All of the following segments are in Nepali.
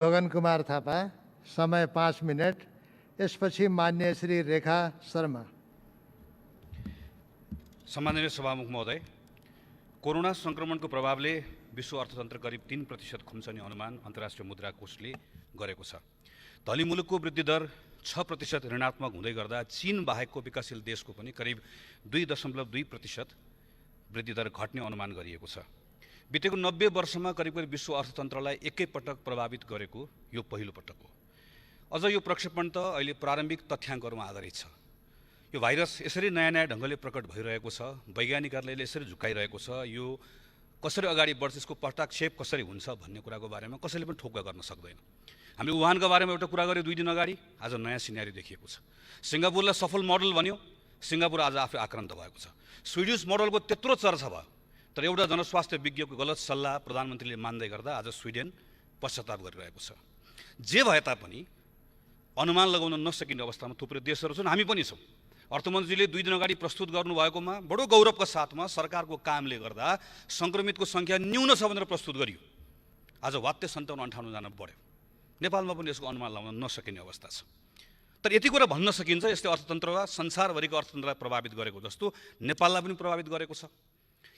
गगन कुमार थापा, समय 5 मिनट। यसपछि मान्य श्री रेखा शर्मा। सम्माननीय सभामुख महोदय, कोरोना संक्रमणको प्रभावले विश्व अर्थतन्त्र करिब 3% खुम्चने अनुमान अन्तर्राष्ट्रिय मुद्रा कोषले गरेको छ। धनी मुलुकको वृद्धि दर 6% ऋणात्मक हुँदै गर्दा चीन बाहेकको विकासशील देशको पनि करिब 2.2% वृद्धि दर घट्ने अनुमान गरिएको छ। बितेको 90 वर्षमा करिब विश्व अर्थतन्त्रलाई एकैपटक प्रभावित गरेको यो पहिलो पटक हो। अझ यो प्रक्षेपण त अहिले प्रारम्भिक तथ्याङ्कहरूमा आधारित छ। यो भाइरस यसरी नयाँ ढङ्गले प्रकट भइरहेको छ, वैज्ञानिकहरूले यसरी झुकाइरहेको छ। यो कसरी अगाडि बढ्छ, यसको पटाक्षेप कसरी हुन्छ भन्ने कुराको बारेमा कसैले पनि ठोक्का गर्न सक्दैन। हामीले वुहानको बारेमा एउटा कुरा गर्यो 2 दिन अगाडि, आज नयाँ सिनेरियो देखिएको छ। सिङ्गापुरलाई सफल मोडल भन्यो, सिङ्गापुर आज आफै आक्रान्त भएको छ। स्विडिस मोडलको त्यत्रो चर्चा भयो, तर एउटा जनस्वास्थ्य विज्ञको गलत सल्लाह प्रधानमन्त्रीले मान्दै गर्दा आज स्विडेन पश्चाताप गरिरहेको छ। जे भए तापनि अनुमान लगाउन नसकिने अवस्थामा थुप्रै देशहरू छन्, हामी पनि छौँ। अर्थमन्त्रीले 2 दिन अगाडि प्रस्तुत गर्नुभएकोमा बडो गौरवका साथमा सरकारको कामले गर्दा सङ्क्रमितको सङ्ख्या न्यून छ भनेर प्रस्तुत गरियो। आज वात्तै 57-58 जना बढ्यो। नेपालमा पनि यसको अनुमान लगाउन नसकिने अवस्था छ। तर यति कुरा भन्न सकिन्छ, यसले अर्थतन्त्र वा संसारभरिको अर्थतन्त्रलाई प्रभावित गरेको जस्तो नेपाललाई पनि प्रभावित गरेको छ।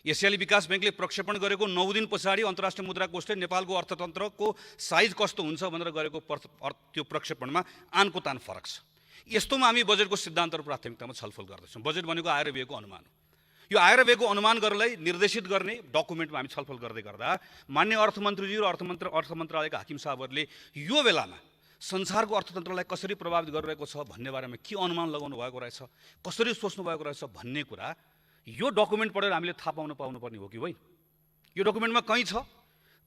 एसियाली विकास ब्याङ्कले प्रक्षेपण गरेको 9 दिन पछाडि अन्तर्राष्ट्रिय मुद्रा कोषले नेपालको अर्थतन्त्रको साइज कस्तो हुन्छ भनेर गरेको त्यो प्रक्षेपणमा आनको तान फरक छ। यस्तोमा हामी बजेटको सिद्धान्त र प्राथमिकतामा छलफल गर्दैछौँ। बजेट भनेको आएर गएको अनुमान हो। यो आएर गएको अनुमान गर्नलाई निर्देशित गर्ने डकुमेन्टमा हामी छलफल गर्दै गर्दा मान्य अर्थमन्त्रीजी र अर्थ मन्त्रालयका हाकिम साहबहरूले यो बेलामा संसारको अर्थतन्त्रलाई कसरी प्रभावित गरिरहेको छ भन्ने बारेमा के अनुमान लगाउनु भएको रहेछ, कसरी सोच्नु भएको रहेछ भन्ने कुरा यो डकुमेन्ट पढेर हामीले थाहा पाउनुपर्ने हो कि होइन। यो डकुमेन्टमा कहीँ छ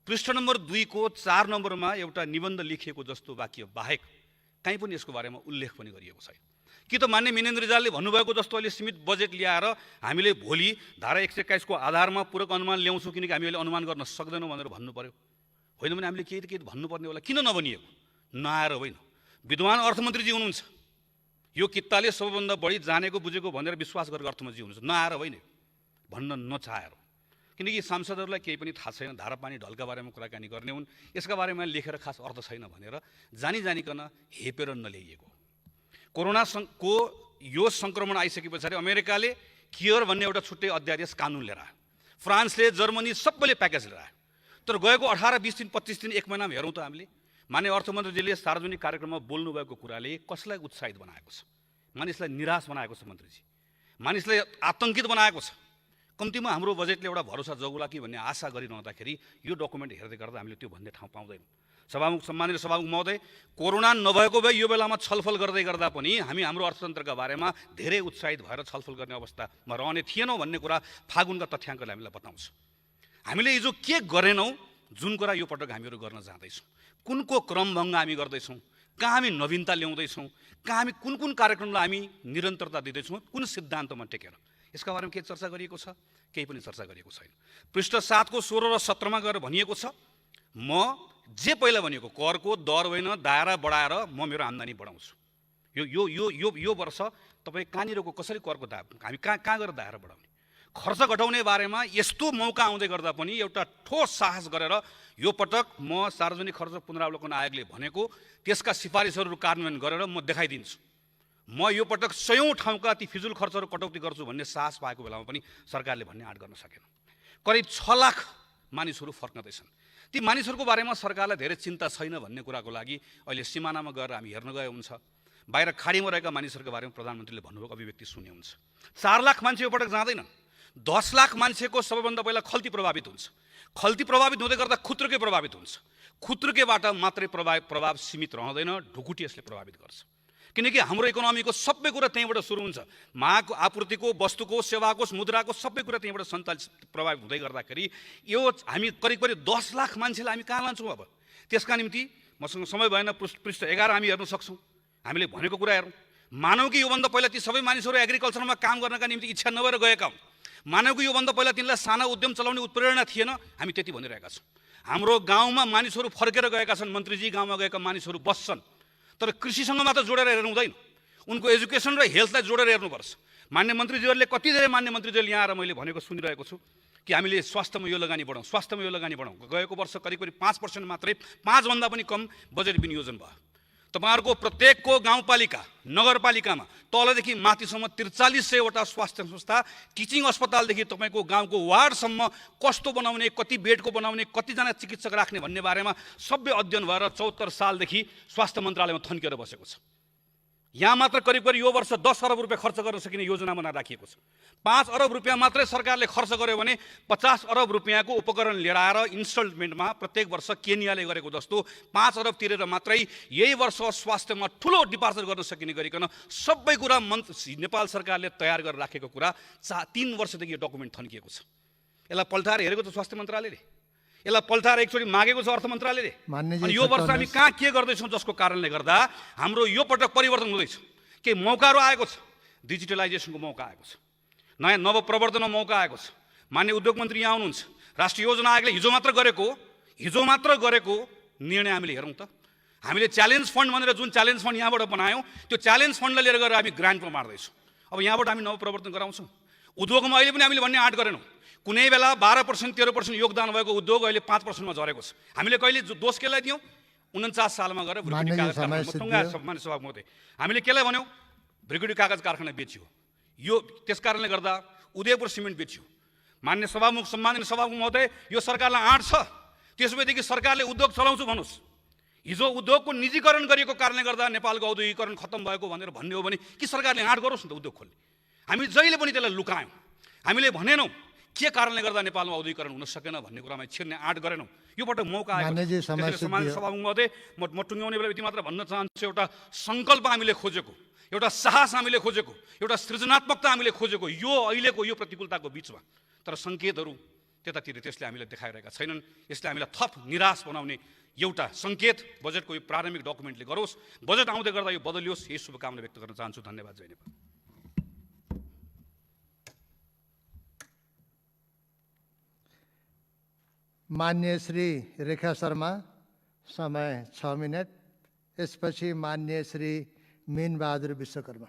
पृष्ठ नम्बर 2 को 4 नम्बरमा एउटा निबन्ध लेखिएको जस्तो वाक्य बाहेक कहीँ पनि यसको बारेमा उल्लेख पनि गरिएको छैन। कि त मान्य मिनेन्द्र रिजालले भन्नुभएको जस्तो अहिले सीमित बजेट ल्याएर हामीले भोलि धारा 121 को आधारमा पूरक अनुमान ल्याउँछौँ किनकि हामी अहिले अनुमान गर्न सक्दैनौँ भनेर भन्नु पर्यो। होइन भने हामीले केही त केही भन्नुपर्ने होला। किन नभनिएको? नआएर होइन, विद्वान अर्थमन्त्रीजी हुनुहुन्छ, यो कित्ताले सबैभन्दा बढी जानेको बुझेको भनेर विश्वास गरेको अर्थमन्त्री हुनुहुन्छ। नआएर होइन, भन्न नचाहेर। किनकि सांसदहरूलाई केही पनि थाहा छैन, धारा पानी ढलका बारेमा कुराकानी गर्ने हुन्, यसका बारेमा लेखेर खास अर्थ छैन भनेर जानिकन हेपेर नल्याइएको। कोरोनाको यो सङ्क्रमण आइसके पछाडि अमेरिकाले केयर भन्ने एउटा छुट्टै अध्यादेश कानुन लिएर आयो, फ्रान्सले, जर्मनी सबैले प्याकेज लिएर आयो। तर गएको 18, 20 दिन, 25 दिन, 1 महिनामा हेरौँ त हामीले मान्य अर्थमन्त्रीजीले सार्वजनिक कार्यक्रममा बोल्नुभएको कुराले कसलाई उत्साहित बनाएको छ, मानिसलाई निराश बनाएको छ, मन्त्रीजी मानिसलाई आतङ्कित बनाएको छ। कम्तीमा हाम्रो बजेटले एउटा भरोसा जगौला कि भन्ने आशा गरिरहँदाखेरि यो डकुमेन्ट हेर्दै गर्दा हामीले त्यो भन्ने ठाउँ पाउँदैनौँ। सम्मानित सभामुख महोदय, कोरोना नभएको भए यो बेलामा छलफल गर्दै गर्दा पनि हामी हाम्रो अर्थतन्त्रका बारेमा धेरै उत्साहित भएर छलफल गर्ने अवस्थामा रहने थिएनौँ भन्ने कुरा फागुनका तथ्याङ्कले हामीलाई बताउँछ। हामीले हिजो के गरेनौँ, जुन कुरा यो पटक हामीहरू गर्न जाँदैछौँ, कुनको क्रमभङ्ग हामी गर्दैछौँ, कहाँ हामी नवीनता ल्याउँदैछौँ, कहाँ हामी कुन कार्यक्रमलाई हामी निरन्तरता दिँदैछौँ, कुन सिद्धान्तमा टेकेर, यसका बारेमा के चर्चा गरिएको छ? केही पनि चर्चा गरिएको छैन। पृष्ठ 7 को 16 र 17 मा गएर भनिएको छ, म जे पहिला भनिएको करको दर होइन दायरा बढाएर म मेरो आम्दानी बढाउँछु। यो वर्ष तपाईँ कहाँनिरको कसरी करको हामी कहाँ गएर दायरा बढाउने, खर्च घटाउने बारेमा यस्तो मौका आउँदै गर्दा पनि एउटा ठोस साहस गरेर यो पटक म सार्वजनिक खर्च पुनरावलोकन आयोगले भनेको त्यसका सिफारिसहरू कार्यान्वयन गरेर म देखाइदिन्छु। म यो पटक 100औं ठाउँका ती फिजुल खर्चहरू कटौती गर्छु भन्ने साहस पाएको बेलामा पनि सरकारले भन्ने आँट गर्न सकेन। करिब 6 लाख मानिसहरू फर्कँदैछन्। ती मानिसहरूको बारेमा सरकारलाई धेरै चिन्ता छैन भन्ने कुराको लागि अहिले सिमानामा गएर हामी हेर्न गए हुन्छ, बाहिर खाडीमा रहेका मानिसहरूको बारेमा प्रधानमन्त्रीले भन्नुभएको अभिव्यक्ति सुन्ने हुन्छ। 4 लाख मान्छे यो पटक जाँदैनन्। 10 लाख मान्छेको सबैभन्दा पहिला खल्ती प्रभावित हुन्छ। खल्ती प्रभावित हुँदै गर्दा खुत्रुके प्रभावित हुन्छ। खुत्रुकेबाट मात्रै प्रभाव सीमित रहँदैन, ढुकुटी यसले प्रभावित गर्छ। किनकि हाम्रो इकोनोमीको सबै कुरा त्यहीँबाट सुरु हुन्छ। मागको, आपूर्तिको, वस्तुको, सेवाको, मुद्राको सबै कुरा त्यहीँबाट सञ्चालित प्रभावित हुँदै गर्दाखेरि यो हामी करिब 10 लाख मान्छेलाई हामी कहाँ लान्छौँ? अब त्यसका निम्ति मसँग समय भएन, पृष्ठ 11 हामी हेर्न सक्छौँ। हामीले भनेको कुरा हेरौँ। मानव कि योभन्दा पहिला ती सबै मानिसहरू एग्रिकल्चरमा काम गर्नका निम्ति इच्छा नभएर गएका हुन्। मानव कि योभन्दा पहिला तिनलाई साना उद्यम चलाउने उत्प्रेरणा थिएन, हामी त्यति भनिरहेका छौँ। हाम्रो गाउँमा मानिसहरू फर्केर गएका छन्, मन्त्रीजी गाउँमा गएका मानिसहरू बस्छन्, तर कृषिसँग मात्र जोडेर हेर्नु हुँदैन, उनको एजुकेसन र हेल्थलाई जोडेर हेर्नुपर्छ। मान्य मन्त्रीजीहरूले कति धेरै मान्य मन्त्रीजीहरूले यहाँ आएर मैले भनेको सुनिरहेको छु, कि हामीले स्वास्थ्यमा यो लगानी बढाउँ, स्वास्थ्यमा यो लगानी बढाउँ। गएको वर्ष करिब 5% मात्रै, 5 भन्दा पनि कम बजेट विनियोजन भयो। तपाईहरुको प्रत्येकको गाउँपालिका नगरपालिकामा तलदेखि माथिसम्म 4300वटा स्वास्थ्य संस्था, टिचिङ अस्पतालदेखि तपाईको गाउँको वार्डसम्म कस्तो बनाउने, कति बेडको बनाउने, कतिजना चिकित्सक राख्ने भन्ने बारेमा सबै अध्ययन भएर 74 सालदेखि स्वास्थ्य मन्त्रालयमा थन्किएर बसेको छ। यहाँ मात्र करिब यो वर्ष 10 अरब रुपियाँ खर्च गर्न सकिने योजना बनाएर राखिएको छ। 5 अरब रुपियाँ मात्रै सरकारले खर्च गर्यो भने 50 अरब रुपियाँको उपकरण लिएर आएर इन्स्टलमेन्टमा प्रत्येक वर्ष केनियाले गरेको जस्तो 5 अरब तिरेर मात्रै यही वर्ष स्वास्थ्यमा ठुलो डिपार्चर गर्न सकिने गरिकन सबै कुरा नेपाल सरकारले तयार गरेर राखेको कुरा 3 वर्षदेखि यो डकुमेन्ट थन्किएको छ। यसलाई पल्टाएर हेरेको छ स्वास्थ्य मन्त्रालयले, यसलाई पल्टाएर एकचोटि मागेको छ अर्थ मन्त्रालयले। अनि यो वर्ष हामी कहाँ के गर्दैछौँ जसको कारणले गर्दा हाम्रो यो पटक परिवर्तन हुँदैछ। के मौकाहरू आएको छ, डिजिटलाइजेसनको मौका आएको छ, नयाँ नवप्रवर्धनको मौका आएको छ। मान्य उद्योग मन्त्री यहाँ आउनुहुन्छ, राष्ट्रिय योजना आयोगले हिजो मात्र गरेको निर्णय हामीले हेरौँ त। हामीले च्यालेन्ज फन्ड भनेर जुन च्यालेन्ज फन्ड यहाँबाट बनायौँ, त्यो च्यालेन्ज फन्डलाई लिएर गएर हामी ग्रान्टमा मार्दैछौँ। अब यहाँबाट हामी नवप्रवर्तन गराउँछौँ। उद्योगमा अहिले पनि हामीले भन्ने आँट गरेनौँ। कुनै बेला 12% 13% योगदान भएको उद्योग अहिले 5%मा झरेको छ। हामीले कहिले दोष केलाई दियौँ? 49 सालमा गएर भ्रिकुटी कागज कारखाना सभामुख महोदय हामीले केलाई भन्यौँ? भ्रिकुटी कागज कारखाना बेच्यो। यो त्यस कारणले गर्दा उदयपुर सिमेन्ट बेच्यो। मान्य सभामुख, सम्माननीय सभामुख महोदय, यो सरकारलाई आँट छ। त्यसैदेखि सरकारले उद्योग चलाउँछु भन्नुहोस्। हिजो उद्योगको निजीकरण गरिएको कारणले गर्दा नेपालको औद्योगिकरण खत्तम भएको भनेर भन्ने हो भने कि सरकारले आँट गरोस् न त उद्योग खोल्ने। हामी जहिले पनि त्यसलाई लुकायौँ। हामीले भनेनौँ के कारणले गर्दा नेपालमा औद्योगिकरण हुन सकेन भन्ने कुरामा छिर्ने आँट गरेनौँ। यो पटक मौका आयो। सम्माननीय सभामुख महोदय, म टुङ्ग्याउने बेला यति मात्र भन्न चाहन्छु, एउटा सङ्कल्प हामीले खोजेको, एउटा साहस हामीले खोजेको, एउटा सृजनात्मकता हामीले खोजेको यो अहिलेको यो प्रतिकूलताको बिचमा। तर सङ्केतहरू त्यतातिर त्यसले हामीलाई देखाइरहेका छैनन्। यसले हामीलाई थप निराश बनाउने एउटा सङ्केत बजेटको यो प्रारम्भिक डकुमेन्टले गरोस्। बजेट आउँदै गर्दा यो बदलियोस्, यही शुभकामना व्यक्त गर्न चाहन्छु। धन्यवाद। जय नेपाल। मान्य श्री रेखा शर्मा, समय 6 मिनट। यसपछि मान्य श्री मीन बहादुर विश्वकर्मा।